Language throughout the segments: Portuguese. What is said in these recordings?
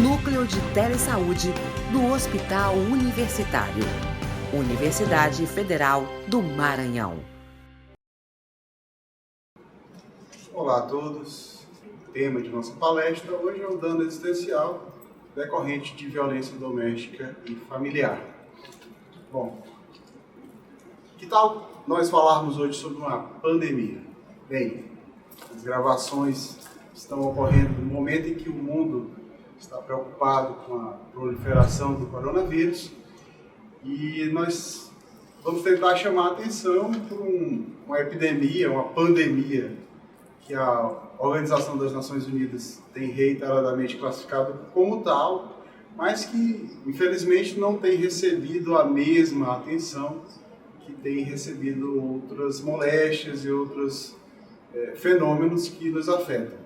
Núcleo de Telesaúde do Hospital Universitário. Universidade Federal do Maranhão. Olá a todos. O tema de nossa palestra hoje é o dano existencial decorrente de violência doméstica e familiar. Bom, que tal nós falarmos hoje sobre uma pandemia? Bem, as gravações estão ocorrendo no momento em que o mundo está preocupado com a proliferação do coronavírus e nós vamos tentar chamar a atenção por uma epidemia, uma pandemia que a Organização das Nações Unidas tem reiteradamente classificado como tal, mas que infelizmente não tem recebido a mesma atenção que tem recebido outras moléstias e outros fenômenos que nos afetam.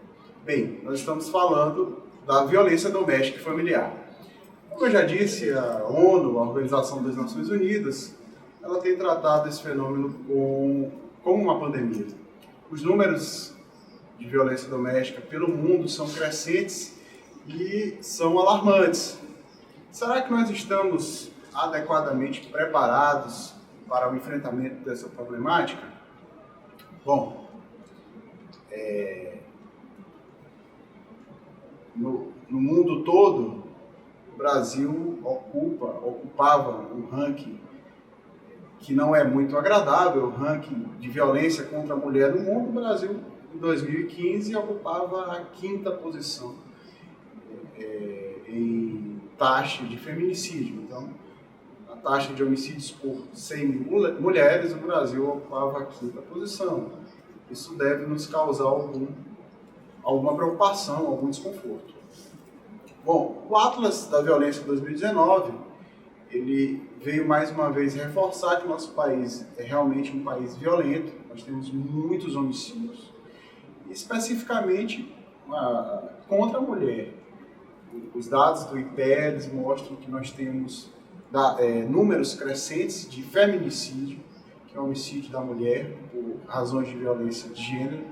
Bem, nós estamos falando da violência doméstica e familiar. Como eu já disse, a ONU, a Organização das Nações Unidas, ela tem tratado esse fenômeno como uma pandemia. Os números de violência doméstica pelo mundo são crescentes e são alarmantes. Será que nós estamos adequadamente preparados para o enfrentamento dessa problemática? Bom, no mundo todo, o Brasil ocupava um ranking que não é muito agradável, o ranking de violência contra a mulher no mundo. O Brasil, em 2015, ocupava a 5ª posição em taxa de feminicídio. Então, a taxa de homicídios por 100 mil mulheres, o Brasil ocupava a 5ª posição. Isso deve nos causar alguma preocupação, algum desconforto. Bom, o Atlas da Violência 2019, ele veio mais uma vez reforçar que o nosso país é realmente um país violento. Nós temos muitos homicídios, especificamente contra a mulher. Os dados do IPEDS mostram que nós temos números crescentes de feminicídio, que é o homicídio da mulher por razões de violência de gênero,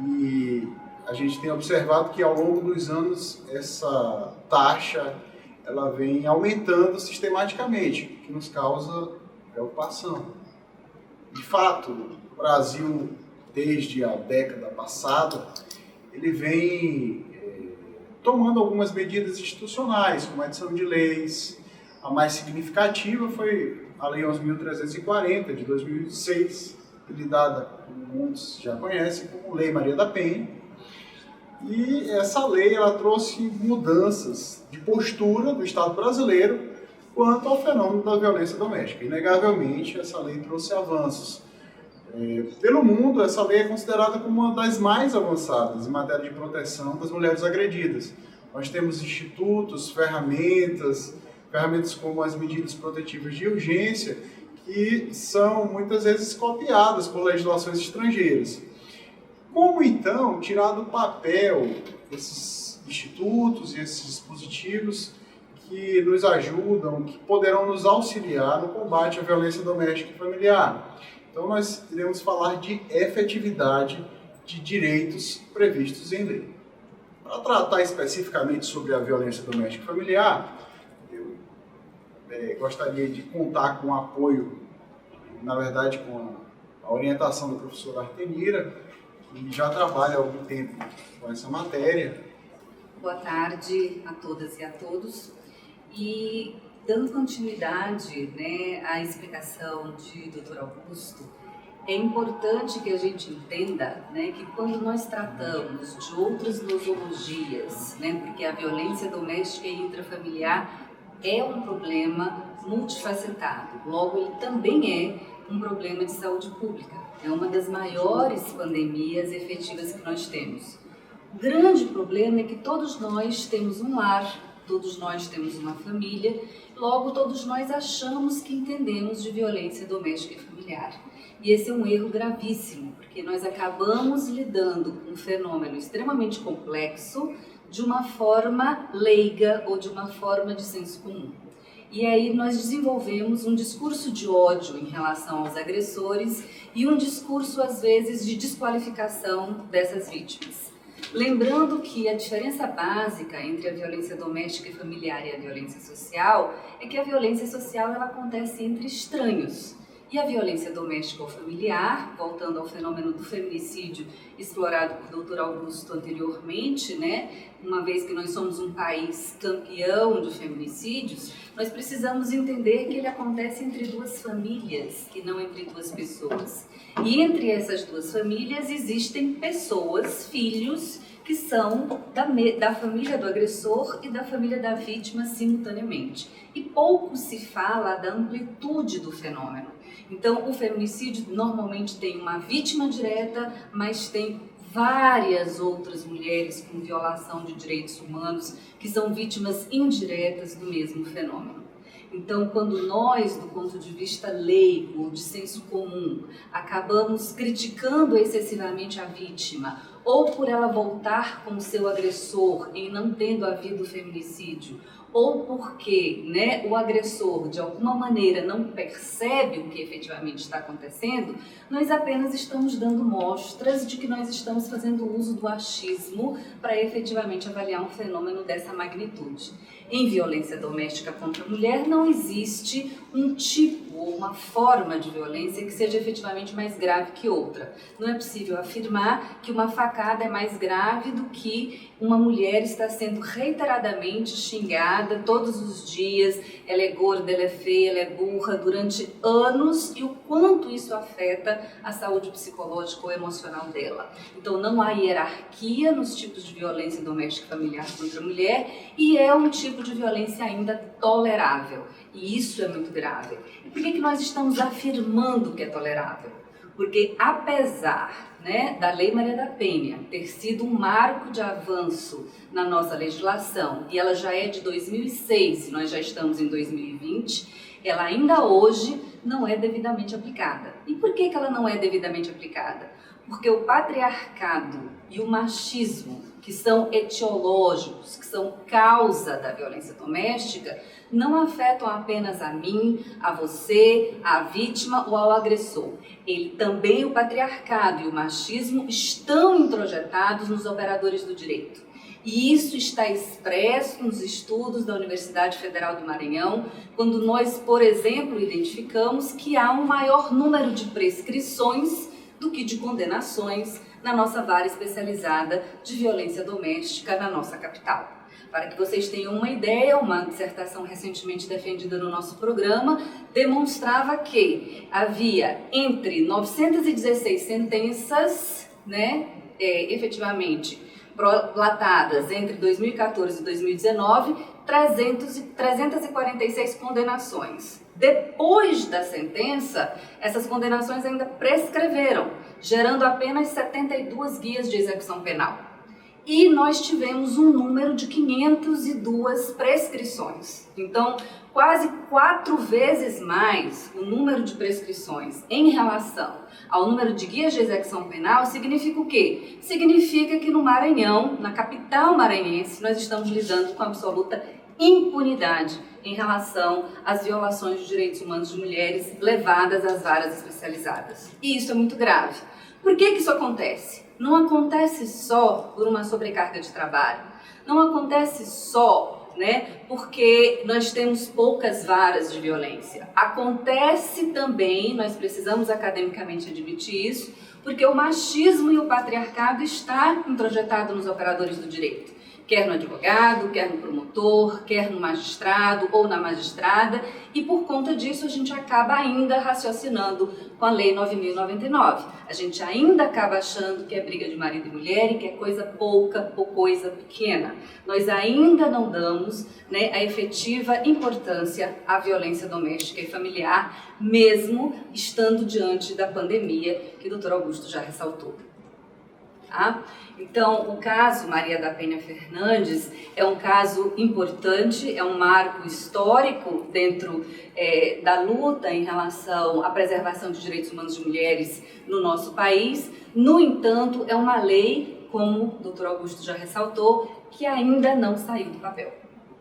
e a gente tem observado que ao longo dos anos essa taxa ela vem aumentando sistematicamente, o que nos causa preocupação. De fato, o Brasil, desde a década passada, ele vem tomando algumas medidas institucionais, como a edição de leis. A mais significativa foi a Lei 11.340, de 2006, apelidada, como muitos já conhecem, como Lei Maria da Penha. E essa lei ela trouxe mudanças de postura do Estado brasileiro quanto ao fenômeno da violência doméstica. Inegavelmente, essa lei trouxe avanços. Pelo mundo, essa lei é considerada como uma das mais avançadas em matéria de proteção das mulheres agredidas. Nós temos institutos, ferramentas como as medidas protetivas de urgência, que são muitas vezes copiadas por legislações estrangeiras. Como então tirar do papel esses institutos e esses dispositivos que nos ajudam, que poderão nos auxiliar no combate à violência doméstica e familiar? Então nós iremos falar de efetividade de direitos previstos em lei. Para tratar especificamente sobre a violência doméstica e familiar, eu gostaria de contar com o apoio, na verdade com a orientação do professor Artemira, que já trabalha há algum tempo com essa matéria. Boa tarde a todas e a todos. E dando continuidade, à explicação de Dr. Augusto, é importante que a gente entenda, que quando nós tratamos de outras nosologias, porque a violência doméstica e intrafamiliar é um problema multifacetado, logo ele também é um problema de saúde pública. É uma das maiores pandemias efetivas que nós temos. O grande problema é que todos nós temos um lar, todos nós temos uma família, logo todos nós achamos que entendemos de violência doméstica e familiar. E esse é um erro gravíssimo, porque nós acabamos lidando com um fenômeno extremamente complexo de uma forma leiga ou de uma forma de senso comum. E aí nós desenvolvemos um discurso de ódio em relação aos agressores e um discurso, às vezes, de desqualificação dessas vítimas. Lembrando que a diferença básica entre a violência doméstica e familiar e a violência social é que a violência social ela acontece entre estranhos. E a violência doméstica ou familiar, voltando ao fenômeno do feminicídio explorado por Dr. Augusto anteriormente, né? Uma vez que nós somos um país campeão de feminicídios, nós precisamos entender que ele acontece entre duas famílias, e não entre duas pessoas. E entre essas duas famílias existem pessoas, filhos, que são da família do agressor e da família da vítima simultaneamente. E pouco se fala da amplitude do fenômeno. Então, o feminicídio normalmente tem uma vítima direta, mas tem várias outras mulheres com violação de direitos humanos que são vítimas indiretas do mesmo fenômeno. Então, quando nós, do ponto de vista leigo, de senso comum, acabamos criticando excessivamente a vítima, ou por ela voltar com o seu agressor em não tendo havido feminicídio, ou porque, né, o agressor de alguma maneira não percebe o que efetivamente está acontecendo, nós apenas estamos dando mostras de que nós estamos fazendo uso do achismo para efetivamente avaliar um fenômeno dessa magnitude. Em violência doméstica contra a mulher não existe um tipo ou uma forma de violência que seja efetivamente mais grave que outra. Não é possível afirmar que uma facada é mais grave do que uma mulher está sendo reiteradamente xingada todos os dias, ela é gorda, ela é feia, ela é burra durante anos e o quanto isso afeta a saúde psicológica ou emocional dela. Então não há hierarquia nos tipos de violência doméstica e familiar contra a mulher e é um tipo de violência ainda tolerável. E isso é muito grave. E por que nós estamos afirmando que é tolerável? Porque apesar, né, da Lei Maria da Penha ter sido um marco de avanço na nossa legislação, e ela já é de 2006, e nós já estamos em 2020, ela ainda hoje não é devidamente aplicada. E por que ela não é devidamente aplicada? Porque o patriarcado e o machismo, que são etiológicos, que são causa da violência doméstica, não afetam apenas a mim, a você, a vítima ou ao agressor. Ele também, o patriarcado e o machismo estão introjetados nos operadores do direito. E isso está expresso nos estudos da Universidade Federal do Maranhão, quando nós, por exemplo, identificamos que há um maior número de prescrições do que de condenações na nossa vara especializada de violência doméstica na nossa capital. Para que vocês tenham uma ideia, uma dissertação recentemente defendida no nosso programa demonstrava que havia entre 916 sentenças, né, efetivamente prolatadas entre 2014 e 2019, 346 condenações. Depois da sentença, essas condenações ainda prescreveram, gerando apenas 72 guias de execução penal. E nós tivemos um número de 502 prescrições. Então, quase 4 vezes mais o número de prescrições em relação ao número de guias de execução penal significa o quê? Significa que no Maranhão, na capital maranhense, nós estamos lidando com absoluta impunidade em relação às violações de direitos humanos de mulheres levadas às varas especializadas. E isso é muito grave. Por que isso acontece? Não acontece só por uma sobrecarga de trabalho, não acontece só, né, porque nós temos poucas varas de violência. Acontece também, nós precisamos academicamente admitir isso, porque o machismo e o patriarcado está introjetado nos operadores do direito. Quer no advogado, quer no promotor, quer no magistrado ou na magistrada, e por conta disso a gente acaba ainda raciocinando com a Lei 9.099. A gente ainda acaba achando que é briga de marido e mulher e que é coisa pouca ou coisa pequena. Nós ainda não damos, né, a efetiva importância à violência doméstica e familiar, mesmo estando diante da pandemia que o Dr. Augusto já ressaltou. Tá? Então, o caso Maria da Penha Fernandes é um caso importante, é um marco histórico dentro da luta em relação à preservação de direitos humanos de mulheres no nosso país. No entanto, é uma lei, como o Dr. Augusto já ressaltou, que ainda não saiu do papel.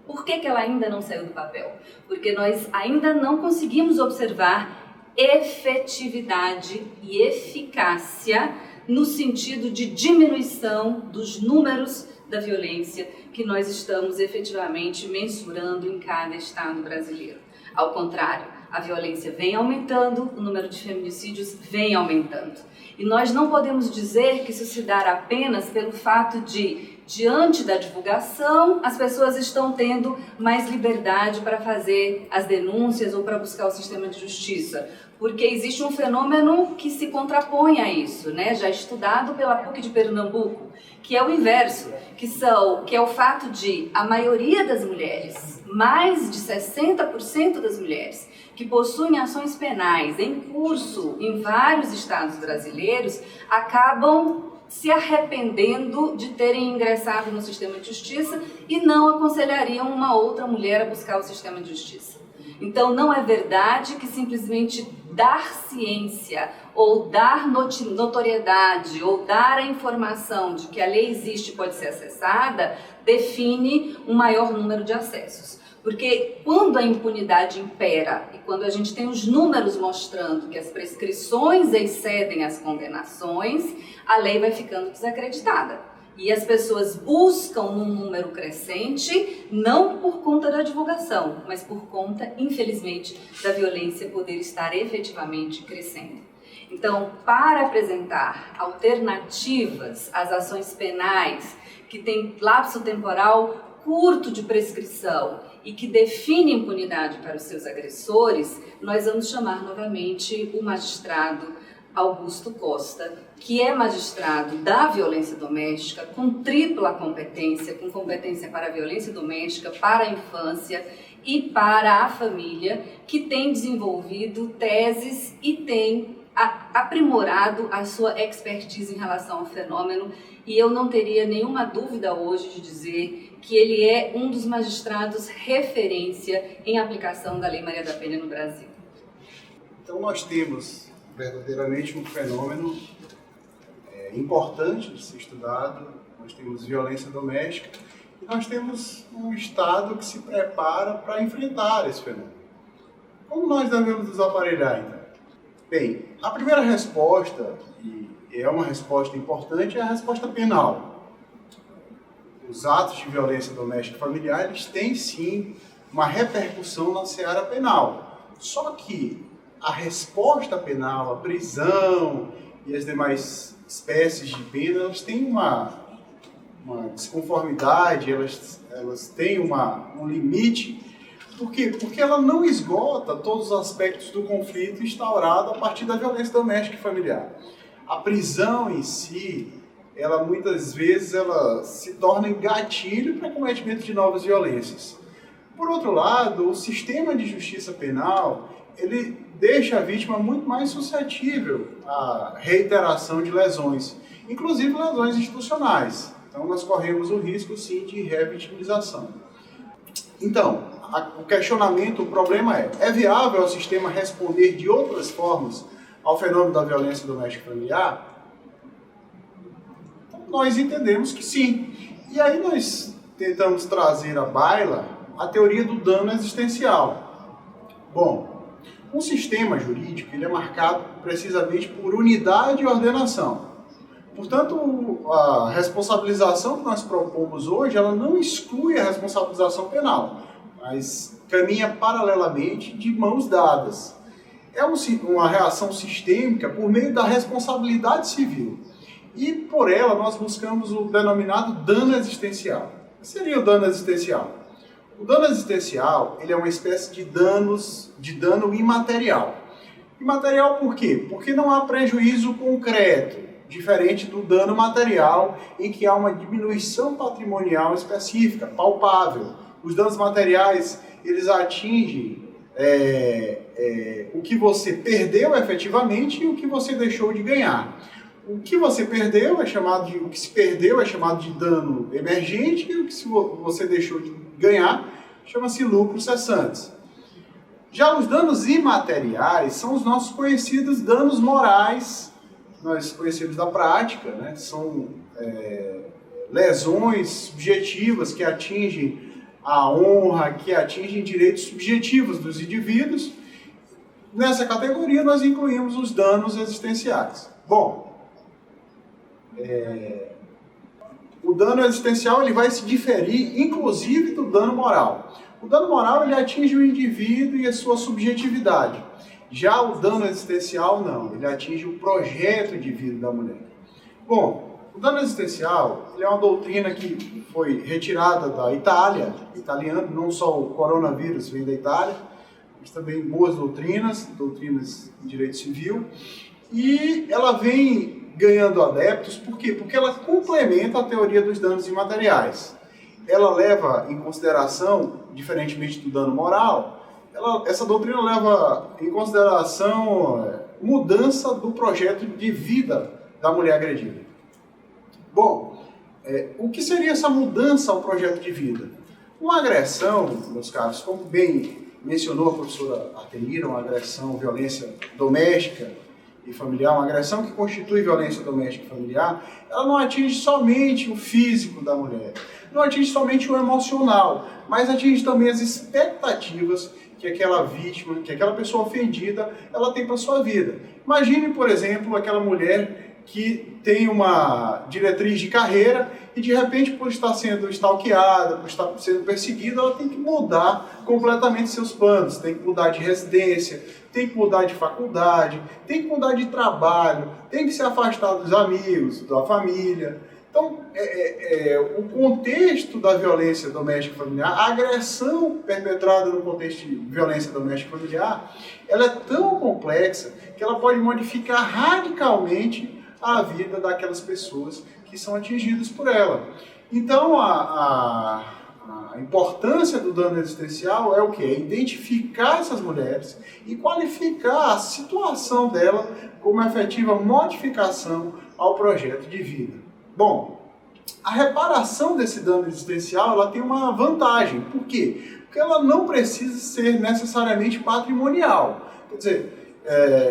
Por que ela ainda não saiu do papel? Porque nós ainda não conseguimos observar efetividade e eficácia no sentido de diminuição dos números da violência que nós estamos efetivamente mensurando em cada estado brasileiro. Ao contrário, a violência vem aumentando, o número de feminicídios vem aumentando. E nós não podemos dizer que isso se dá apenas pelo fato de, diante da divulgação, as pessoas estão tendo mais liberdade para fazer as denúncias ou para buscar o sistema de justiça. Porque existe um fenômeno que se contrapõe a isso, né? Já estudado pela PUC de Pernambuco, que é o inverso, que é o fato de a maioria das mulheres, mais de 60% das mulheres, que possuem ações penais em curso em vários estados brasileiros, acabam se arrependendo de terem ingressado no sistema de justiça e não aconselhariam uma outra mulher a buscar o sistema de justiça. Então, não é verdade que simplesmente dar ciência ou dar notoriedade ou dar a informação de que a lei existe e pode ser acessada define um maior número de acessos. Porque quando a impunidade impera e quando a gente tem os números mostrando que as prescrições excedem as condenações, a lei vai ficando desacreditada. E as pessoas buscam num número crescente, não por conta da divulgação, mas por conta, infelizmente, da violência poder estar efetivamente crescendo. Então, para apresentar alternativas às ações penais que têm lapso temporal curto de prescrição e que define impunidade para os seus agressores, nós vamos chamar novamente o magistrado Augusto Costa, que é magistrado da violência doméstica, com tripla competência, com competência para a violência doméstica, para a infância e para a família, que tem desenvolvido teses e tem aprimorado a sua expertise em relação ao fenômeno, e eu não teria nenhuma dúvida hoje de dizer que ele é um dos magistrados referência em aplicação da Lei Maria da Penha no Brasil. Então nós temos verdadeiramente um fenômeno importante de ser estudado. Nós temos violência doméstica e nós temos um Estado que se prepara para enfrentar esse fenômeno. Como nós devemos nos aparelhar, então? Bem, a primeira resposta, e é uma resposta importante, é a resposta penal. Os atos de violência doméstica e familiar, eles têm sim uma repercussão na seara penal. Só que a resposta penal, a prisão e as demais espécies de pena, elas têm uma desconformidade, elas têm um limite. Por quê? Porque ela não esgota todos os aspectos do conflito instaurado a partir da violência doméstica e familiar. A prisão em si, ela muitas vezes ela se torna gatilho para o cometimento de novas violências. Por outro lado, o sistema de justiça penal, ele deixa a vítima muito mais suscetível à reiteração de lesões, inclusive lesões institucionais. Então, nós corremos o risco, sim, de revitimização. Então, o questionamento, o problema é viável ao sistema responder de outras formas ao fenômeno da violência doméstica e familiar? Então, nós entendemos que sim. E aí nós tentamos trazer à baila a teoria do dano existencial. Bom, um sistema jurídico ele é marcado precisamente por unidade e ordenação. Portanto, a responsabilização que nós propomos hoje, ela não exclui a responsabilização penal, mas caminha paralelamente de mãos dadas. É uma reação sistêmica por meio da responsabilidade civil. E por ela nós buscamos o denominado dano existencial. O que seria o dano existencial? O dano existencial ele é uma espécie de dano imaterial. Imaterial por quê? Porque não há prejuízo concreto, diferente do dano material, em que há uma diminuição patrimonial específica, palpável. Os danos materiais, eles atingem o que você perdeu efetivamente e o que você deixou de ganhar. O que você perdeu o que se perdeu é chamado de dano emergente, e o que você deixou de ganhar chama-se lucros cessantes. Já os danos imateriais são os nossos conhecidos danos morais, nós conhecemos da prática, né? São lesões subjetivas que atingem a honra, que atingem direitos subjetivos dos indivíduos. Nessa categoria nós incluímos os danos existenciais. Bom, o dano existencial ele vai se diferir, inclusive, do dano moral. O dano moral ele atinge o indivíduo e a sua subjetividade. Já o dano existencial não, ele atinge o projeto de vida da mulher. Bom, o dano existencial ele é uma doutrina que foi retirada da Itália, italiano, não só o coronavírus vem da Itália, mas também boas doutrinas de direito civil, e ela vem ganhando adeptos, por quê? Porque ela complementa a teoria dos danos imateriais. Ela leva em consideração, diferentemente do dano moral, essa doutrina leva em consideração mudança do projeto de vida da mulher agredida. Bom, o que seria essa mudança ao projeto de vida? Uma agressão, meus caros, como bem mencionou a professora Artenira, uma agressão, violência doméstica e familiar, uma agressão que constitui violência doméstica e familiar, ela não atinge somente o físico da mulher, não atinge somente o emocional, mas atinge também as expectativas que aquela vítima, que aquela pessoa ofendida, ela tem para a sua vida. Imagine, por exemplo, aquela mulher que tem uma diretriz de carreira e de repente, por estar sendo stalkeada, por estar sendo perseguida, ela tem que mudar completamente seus planos, tem que mudar de residência, tem que mudar de faculdade, tem que mudar de trabalho, tem que se afastar dos amigos, da família. Então, o contexto da violência doméstica e familiar, a agressão perpetrada no contexto de violência doméstica e familiar, ela é tão complexa que ela pode modificar radicalmente a vida daquelas pessoas que são atingidas por ela. Então, a importância do dano existencial é o quê? É identificar essas mulheres e qualificar a situação dela como efetiva modificação ao projeto de vida. Bom, a reparação desse dano existencial ela tem uma vantagem. Por quê? Porque ela não precisa ser necessariamente patrimonial. Quer dizer,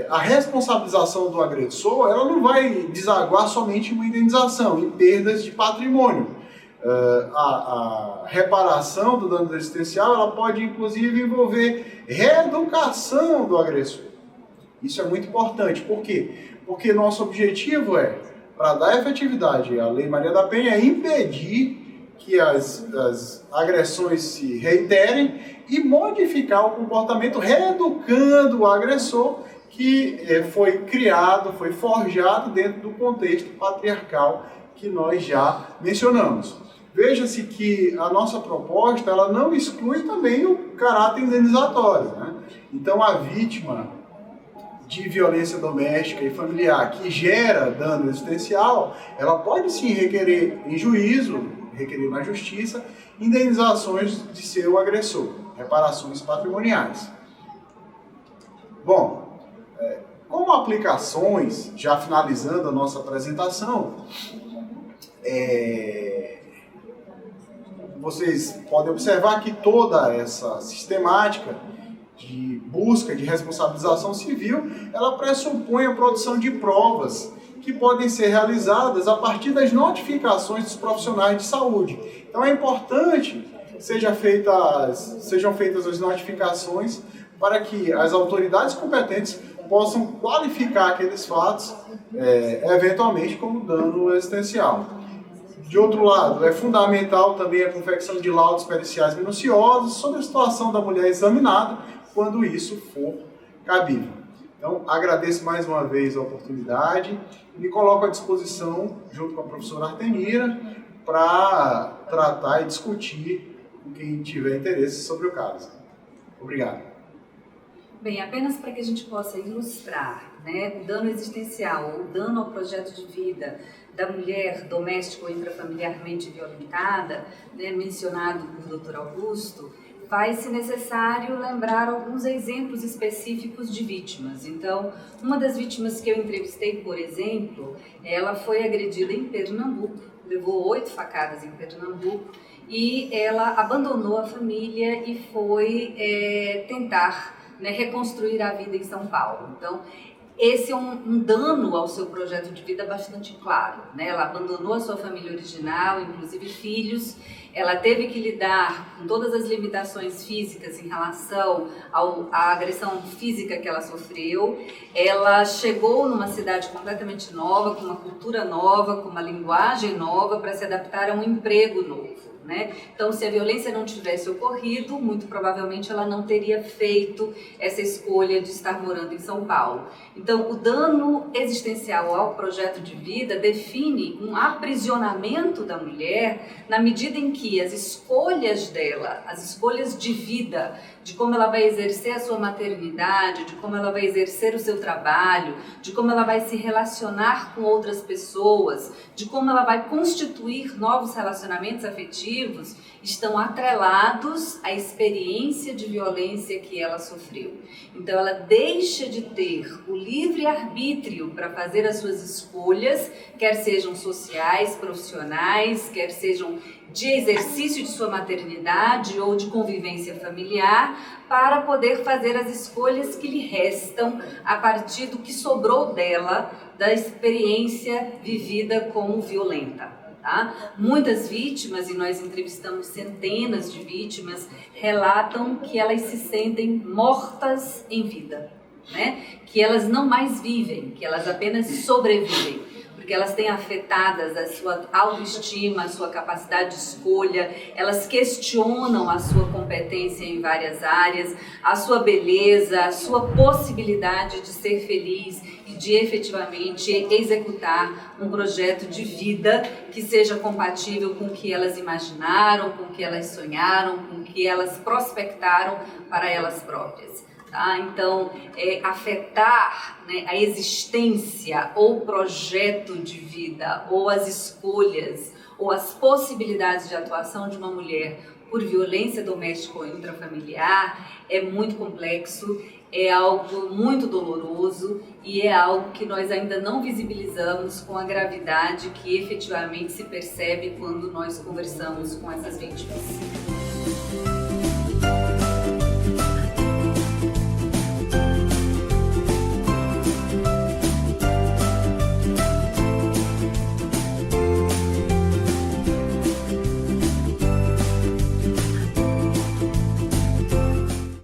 a responsabilização do agressor ela não vai desaguar somente em uma indenização, em perdas de patrimônio. A reparação do dano existencial ela pode inclusive envolver reeducação do agressor. Isso é muito importante. Por quê? Porque nosso objetivo para dar efetividade à Lei Maria da Penha, é impedir que as agressões se reiterem e modificar o comportamento, reeducando o agressor que foi criado, foi forjado dentro do contexto patriarcal que nós já mencionamos. Veja-se que a nossa proposta ela não exclui também o caráter indenizatório, né? Então, a vítima de violência doméstica e familiar que gera dano existencial, ela pode sim requerer em juízo, requerer na justiça, indenizações de seu agressor, reparações patrimoniais. Bom, como aplicações, já finalizando a nossa apresentação, vocês podem observar que toda essa sistemática de busca de responsabilização civil, ela pressupõe a produção de provas que podem ser realizadas a partir das notificações dos profissionais de saúde. Então é importante que sejam feitas as notificações para que as autoridades competentes possam qualificar aqueles fatos, eventualmente, como dano existencial. De outro lado, é fundamental também a confecção de laudos periciais minuciosos sobre a situação da mulher examinada, quando isso for cabível. Então, agradeço mais uma vez a oportunidade e me coloco à disposição, junto com a professora Artenira, para tratar e discutir com quem tiver interesse sobre o caso. Obrigado. Bem, apenas para que a gente possa ilustrar, né, o dano existencial, o dano ao projeto de vida da mulher doméstica ou intrafamiliarmente violentada, né, mencionado pelo Dr. Augusto, faz-se necessário lembrar alguns exemplos específicos de vítimas. Então, uma das vítimas que eu entrevistei, por exemplo, ela foi agredida em Pernambuco, levou 8 facadas em Pernambuco e ela abandonou a família e foi tentar, né, reconstruir a vida em São Paulo. Então, esse é um dano ao seu projeto de vida bastante claro, né? Ela abandonou a sua família original, inclusive filhos, ela teve que lidar com todas as limitações físicas em relação à agressão física que ela sofreu, ela chegou numa cidade completamente nova, com uma cultura nova, com uma linguagem nova, para se adaptar a um emprego novo. Né? Então, se a violência não tivesse ocorrido, muito provavelmente ela não teria feito essa escolha de estar morando em São Paulo. Então, o dano existencial ao projeto de vida define um aprisionamento da mulher na medida em que as escolhas dela, as escolhas de vida, de como ela vai exercer a sua maternidade, de como ela vai exercer o seu trabalho, de como ela vai se relacionar com outras pessoas, de como ela vai constituir novos relacionamentos afetivos, estão atrelados à experiência de violência que ela sofreu. Então ela deixa de ter o livre-arbítrio para fazer as suas escolhas, quer sejam sociais, profissionais, quer sejam de exercício de sua maternidade ou de convivência familiar, para poder fazer as escolhas que lhe restam a partir do que sobrou dela, da experiência vivida como violenta. Tá? Muitas vítimas, e nós entrevistamos centenas de vítimas, relatam que elas se sentem mortas em vida, né? Que elas não mais vivem, que elas apenas sobrevivem, porque elas têm afetadas a sua autoestima, a sua capacidade de escolha, elas questionam a sua competência em várias áreas, a sua beleza, a sua possibilidade de ser feliz e de efetivamente executar um projeto de vida que seja compatível com o que elas imaginaram, com o que elas sonharam, com o que elas prospectaram para elas próprias. Tá? Então, afetar, né, a existência ou projeto de vida, ou as escolhas, ou as possibilidades de atuação de uma mulher por violência doméstica ou intrafamiliar é muito complexo, é algo muito doloroso e é algo que nós ainda não visibilizamos com a gravidade que efetivamente se percebe quando nós conversamos com essas vítimas.